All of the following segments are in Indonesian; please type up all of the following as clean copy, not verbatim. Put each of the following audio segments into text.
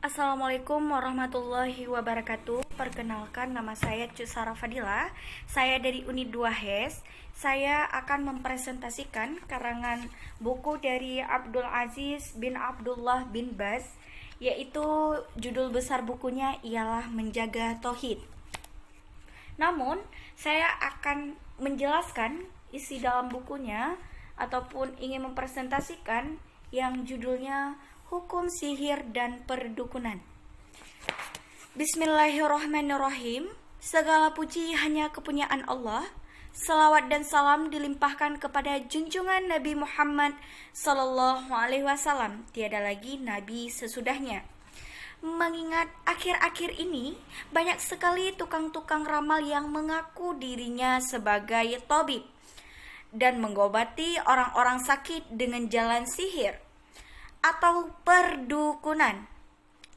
Assalamualaikum warahmatullahi wabarakatuh. Perkenalkan, nama saya Cusara Fadila. Saya dari Unit 2 HES. Saya akan mempresentasikan karangan buku dari Abdul Aziz bin Abdullah bin Baz, yaitu judul besar bukunya ialah Menjaga Tauhid. Namun, saya akan menjelaskan isi dalam bukunya ataupun ingin mempresentasikan yang judulnya Hukum Sihir dan Perdukunan. Bismillahirrahmanirrahim. Segala puji hanya kepunyaan Allah. Salawat dan salam dilimpahkan kepada junjungan Nabi Muhammad sallallahu alaihi wasallam. Tiada lagi nabi sesudahnya. Mengingat akhir-akhir ini banyak sekali tukang-tukang ramal yang mengaku dirinya sebagai tabib dan mengobati orang-orang sakit dengan jalan sihir atau perdukunan.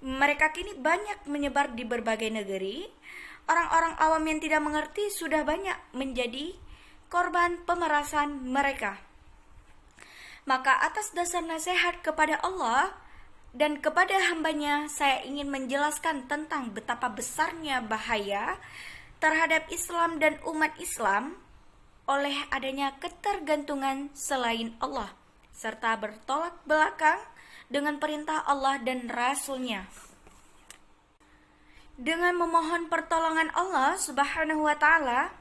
Mereka kini banyak menyebar di berbagai negeri. Orang-orang awam yang tidak mengerti sudah banyak menjadi korban pemerasan mereka. Maka atas dasar nasihat kepada Allah dan kepada hambanya, saya ingin menjelaskan tentang betapa besarnya bahaya terhadap Islam dan umat Islam oleh adanya ketergantungan selain Allah, serta bertolak belakang dengan perintah Allah dan Rasul-Nya. Dengan memohon pertolongan Allah Subhanahu wa Ta'ala,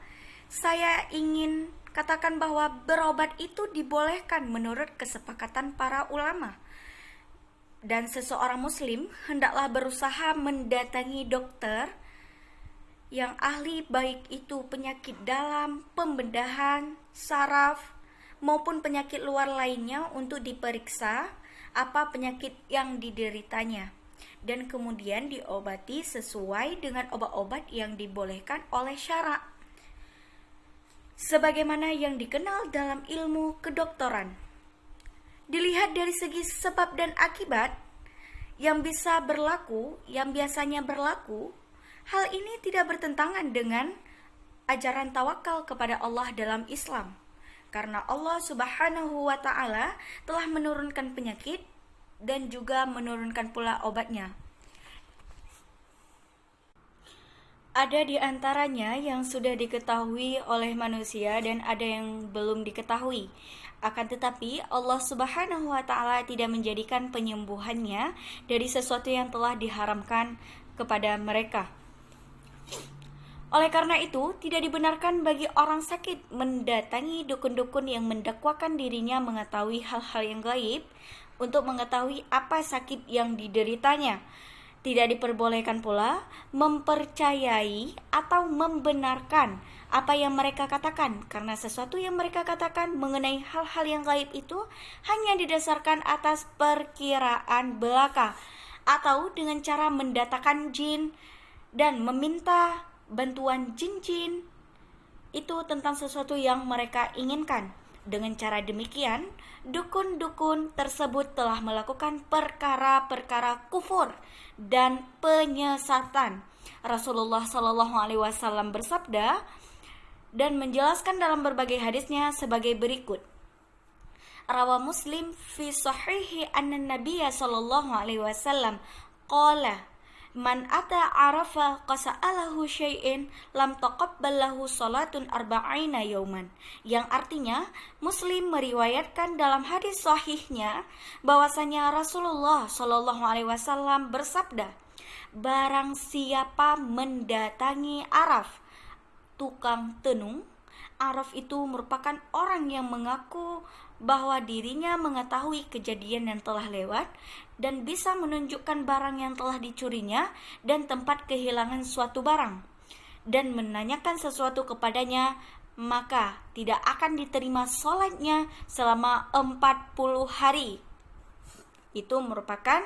saya ingin katakan bahwa berobat itu dibolehkan menurut kesepakatan para ulama. Dan seseorang muslim hendaklah berusaha mendatangi dokter yang ahli, baik itu penyakit dalam, pembedahan, saraf, maupun penyakit luar lainnya, untuk diperiksa apa penyakit yang dideritanya, dan kemudian diobati sesuai dengan obat-obat yang dibolehkan oleh syara, sebagaimana yang dikenal dalam ilmu kedokteran. Dilihat dari segi sebab dan akibat yang biasanya berlaku, hal ini tidak bertentangan dengan ajaran tawakal kepada Allah dalam Islam. Karena Allah Subhanahu wa Ta'ala telah menurunkan penyakit dan juga menurunkan pula obatnya. Ada di antaranya yang sudah diketahui oleh manusia dan ada yang belum diketahui. Akan tetapi Allah Subhanahu wa Ta'ala tidak menjadikan penyembuhannya dari sesuatu yang telah diharamkan kepada mereka. Oleh karena itu, tidak dibenarkan bagi orang sakit mendatangi dukun-dukun yang mendakwakan dirinya mengetahui hal-hal yang gaib untuk mengetahui apa sakit yang dideritanya. Tidak diperbolehkan pula mempercayai atau membenarkan apa yang mereka katakan, karena sesuatu yang mereka katakan mengenai hal-hal yang gaib itu hanya didasarkan atas perkiraan belaka atau dengan cara mendatangkan jin dan meminta bantuan jin-jin itu tentang sesuatu yang mereka inginkan. Dengan cara demikian, dukun-dukun tersebut telah melakukan perkara-perkara kufur dan penyesatan. Rasulullah Shallallahu Alaihi Wasallam bersabda dan menjelaskan dalam berbagai hadisnya sebagai berikut. Rawa Muslim fi sahihi anna Nabiyya Shallallahu Alaihi Wasallam qala man ata arafa qasa'alahu syai'in lam taqabbal lahu salatun arba'ina yauman, yang artinya Muslim meriwayatkan dalam hadis sahihnya bahwasanya Rasulullah Shallallahu alaihi wasallam bersabda, barang siapa mendatangi Araf, tukang tenung. Araf itu merupakan orang yang mengaku bahwa dirinya mengetahui kejadian yang telah lewat dan bisa menunjukkan barang yang telah dicurinya dan tempat kehilangan suatu barang, dan menanyakan sesuatu kepadanya, maka tidak akan diterima sholatnya selama 40 hari. Itu merupakan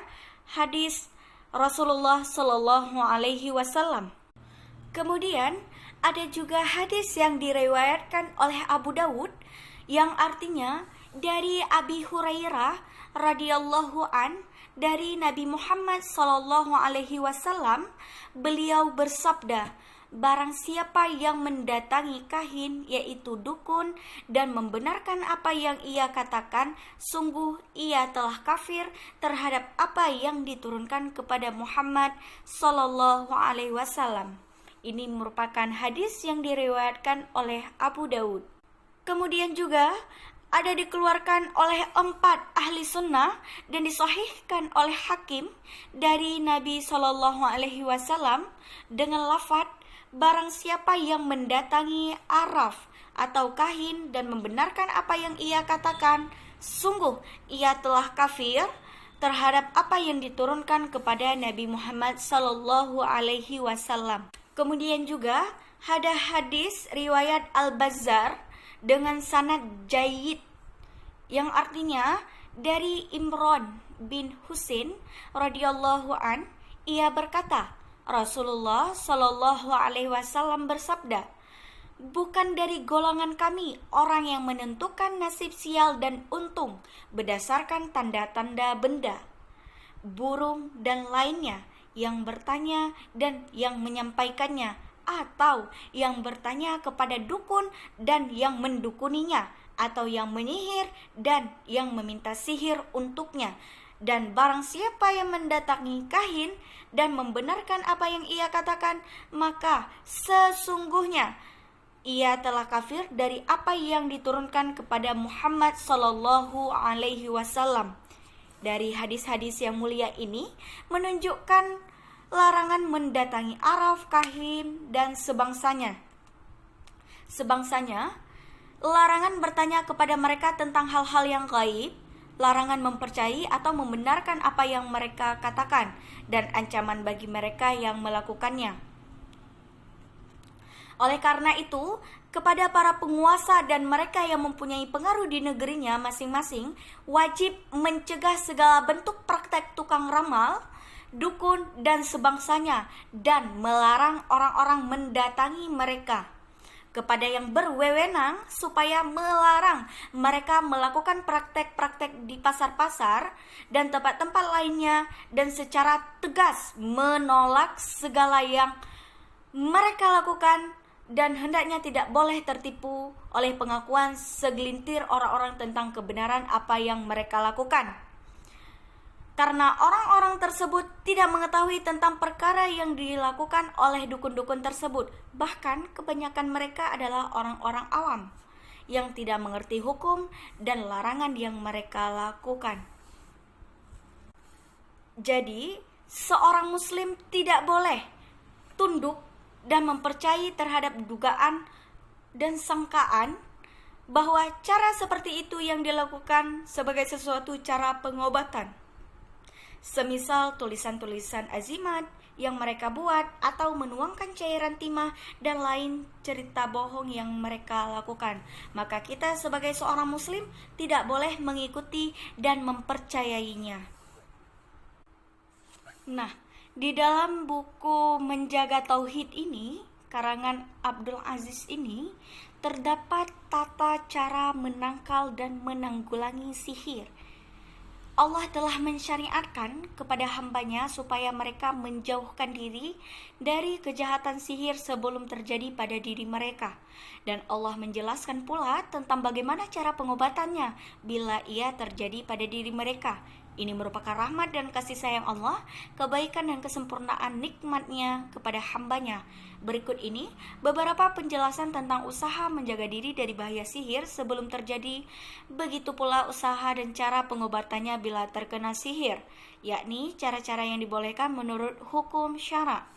hadis Rasulullah Shallallahu Alaihi Wasallam. Kemudian ada juga hadis yang diriwayatkan oleh Abu Dawud yang artinya dari Abi Hurairah radhiyallahu an, dari Nabi Muhammad sallallahu alaihi wasallam, beliau bersabda, barang siapa yang mendatangi kahin, yaitu dukun, dan membenarkan apa yang ia katakan, sungguh ia telah kafir terhadap apa yang diturunkan kepada Muhammad sallallahu alaihi wasallam. Ini merupakan hadis yang diriwayatkan oleh Abu Daud. Kemudian juga ada dikeluarkan oleh 4 ahli sunnah dan disahihkan oleh Hakim dari Nabi sallallahu alaihi wasallam dengan lafaz, barang siapa yang mendatangi araf atau kahin dan membenarkan apa yang ia katakan, sungguh ia telah kafir terhadap apa yang diturunkan kepada Nabi Muhammad sallallahu alaihi wasallam. Kemudian juga ada hadis riwayat Al-Bazzar dengan sanad jayyid, yang artinya dari Imran bin Husain radhiyallahu an, ia berkata, Rasulullah sallallahu alaihi wasallam bersabda, bukan dari golongan kami orang yang menentukan nasib sial dan untung berdasarkan tanda-tanda benda, burung dan lainnya, yang bertanya dan yang menyampaikannya, atau yang bertanya kepada dukun dan yang mendukuninya, atau yang menyihir dan yang meminta sihir untuknya. Dan barang siapa yang mendatangi kahin dan membenarkan apa yang ia katakan, maka sesungguhnya ia telah kafir dari apa yang diturunkan kepada Muhammad sallallahu alaihi wasallam. Dari hadis-hadis yang mulia ini menunjukkan larangan mendatangi araf, kahin, dan sebangsanya. Larangan bertanya kepada mereka tentang hal-hal yang gaib, larangan mempercayai atau membenarkan apa yang mereka katakan, dan ancaman bagi mereka yang melakukannya. Oleh karena itu, kepada para penguasa dan mereka yang mempunyai pengaruh di negerinya masing-masing, wajib mencegah segala bentuk praktek tukang ramal, dukun, dan sebangsanya, dan melarang orang-orang mendatangi mereka. Kepada yang berwewenang supaya melarang mereka melakukan praktek-praktek di pasar-pasar dan tempat-tempat lainnya, dan secara tegas menolak segala yang mereka lakukan, dan hendaknya tidak boleh tertipu oleh pengakuan segelintir orang-orang tentang kebenaran apa yang mereka lakukan. Karena orang-orang tersebut tidak mengetahui tentang perkara yang dilakukan oleh dukun-dukun tersebut. Bahkan kebanyakan mereka adalah orang-orang awam yang tidak mengerti hukum dan larangan yang mereka lakukan. Jadi, seorang muslim tidak boleh tunduk dan mempercayai terhadap dugaan dan sangkaan bahwa cara seperti itu yang dilakukan sebagai sesuatu cara pengobatan. Semisal tulisan-tulisan azimat yang mereka buat, atau menuangkan cairan timah dan lain cerita bohong yang mereka lakukan. Maka kita sebagai seorang muslim tidak boleh mengikuti dan mempercayainya. Nah, di dalam buku Menjaga Tauhid ini, karangan Abdul Aziz ini, terdapat tata cara menangkal dan menanggulangi sihir. Allah telah mensyariatkan kepada hambanya supaya mereka menjauhkan diri dari kejahatan sihir sebelum terjadi pada diri mereka. Dan Allah menjelaskan pula tentang bagaimana cara pengobatannya bila ia terjadi pada diri mereka. Ini merupakan rahmat dan kasih sayang Allah, kebaikan dan kesempurnaan nikmatnya kepada hambanya. Berikut ini beberapa penjelasan tentang usaha menjaga diri dari bahaya sihir sebelum terjadi. Begitu pula usaha dan cara pengobatannya bila terkena sihir, yakni cara-cara yang dibolehkan menurut hukum syara.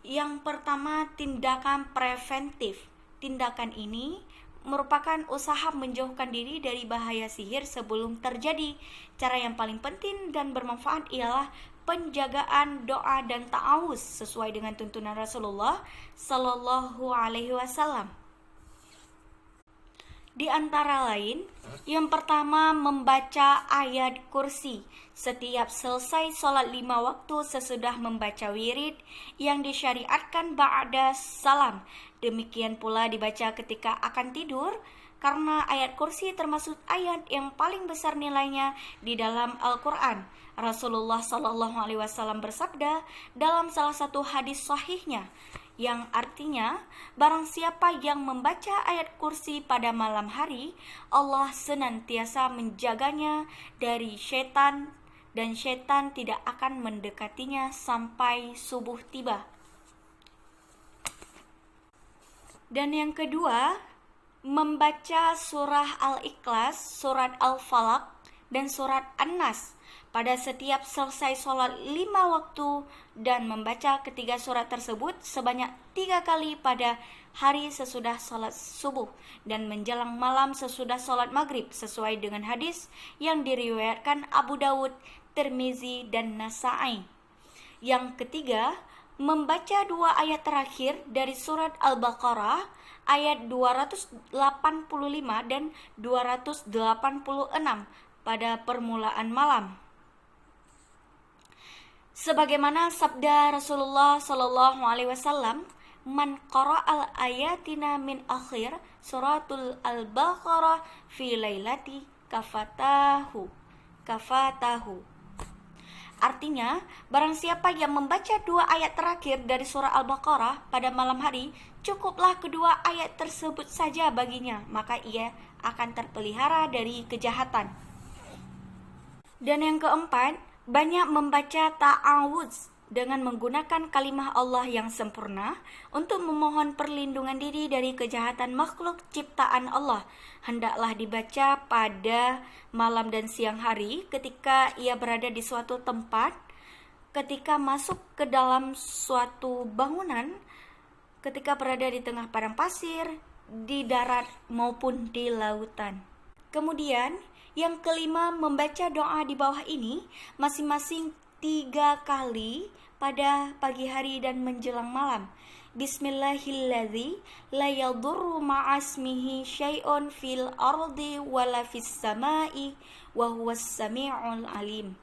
Yang pertama, tindakan preventif. Tindakan ini merupakan usaha menjauhkan diri dari bahaya sihir sebelum terjadi. Cara yang paling penting dan bermanfaat ialah penjagaan doa dan ta'awuz sesuai dengan tuntunan Rasulullah sallallahu alaihi wasallam. Di antara lain, yang pertama membaca ayat kursi setiap selesai sholat 5 waktu sesudah membaca wirid yang disyariatkan ba'da salam. Demikian pula dibaca ketika akan tidur, karena ayat kursi termasuk ayat yang paling besar nilainya di dalam Al-Quran. Rasulullah sallallahu alaihi wasallam bersabda dalam salah satu hadis sahihnya, yang artinya barang siapa yang membaca ayat kursi pada malam hari, Allah senantiasa menjaganya dari syaitan dan syaitan tidak akan mendekatinya sampai subuh tiba. Dan yang kedua, membaca surah Al-Ikhlas, surat Al-Falaq, dan surat An-Nas pada setiap selesai sholat 5 waktu dan membaca ketiga surat tersebut sebanyak 3 kali pada hari sesudah sholat subuh dan menjelang malam sesudah sholat maghrib sesuai dengan hadis yang diriwayatkan Abu Dawud, Tirmizi, dan Nasa'i. Yang ketiga, membaca 2 ayat terakhir dari surat Al-Baqarah ayat 285 dan 286 pada permulaan malam. Sebagaimana sabda Rasulullah sallallahu alaihi wasallam, "Man qara'al ayatina min akhir suratul Al-Baqarah fi lailati kafatahu." Artinya, barang siapa yang membaca 2 ayat terakhir dari surah Al-Baqarah pada malam hari, cukuplah kedua ayat tersebut saja baginya, maka ia akan terpelihara dari kejahatan. Dan yang keempat, banyak membaca ta'awudz dengan menggunakan kalimah Allah yang sempurna untuk memohon perlindungan diri dari kejahatan makhluk ciptaan Allah. Hendaklah dibaca pada malam dan siang hari ketika ia berada di suatu tempat, ketika masuk ke dalam suatu bangunan, ketika berada di tengah padang pasir, di darat maupun di lautan. Kemudian yang kelima, membaca doa di bawah ini masing-masing 3 kali pada pagi hari dan menjelang malam. Bismillahilladzi la yadurru ma'asmihi syai'un fil ardi wala fis sama'i wa huwas sami'ul alim.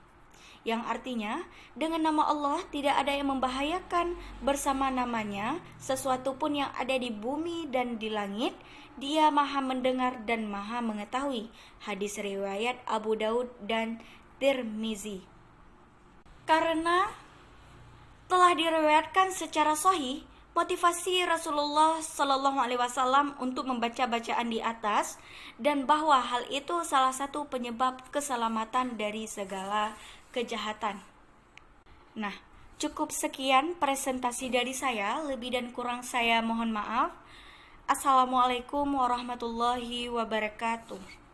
Yang artinya, dengan nama Allah tidak ada yang membahayakan bersama namanya sesuatu pun yang ada di bumi dan di langit. Dia maha mendengar dan maha mengetahui. Hadis riwayat Abu Daud dan Tirmizi. Karena telah diriwayatkan secara sahih, motivasi Rasulullah Shallallahu Alaihi Wasallam untuk membaca bacaan di atas, dan bahwa hal itu salah satu penyebab keselamatan dari segala kejahatan. Nah, cukup sekian presentasi dari saya. Lebih dan kurang saya mohon maaf. Assalamualaikum warahmatullahi wabarakatuh.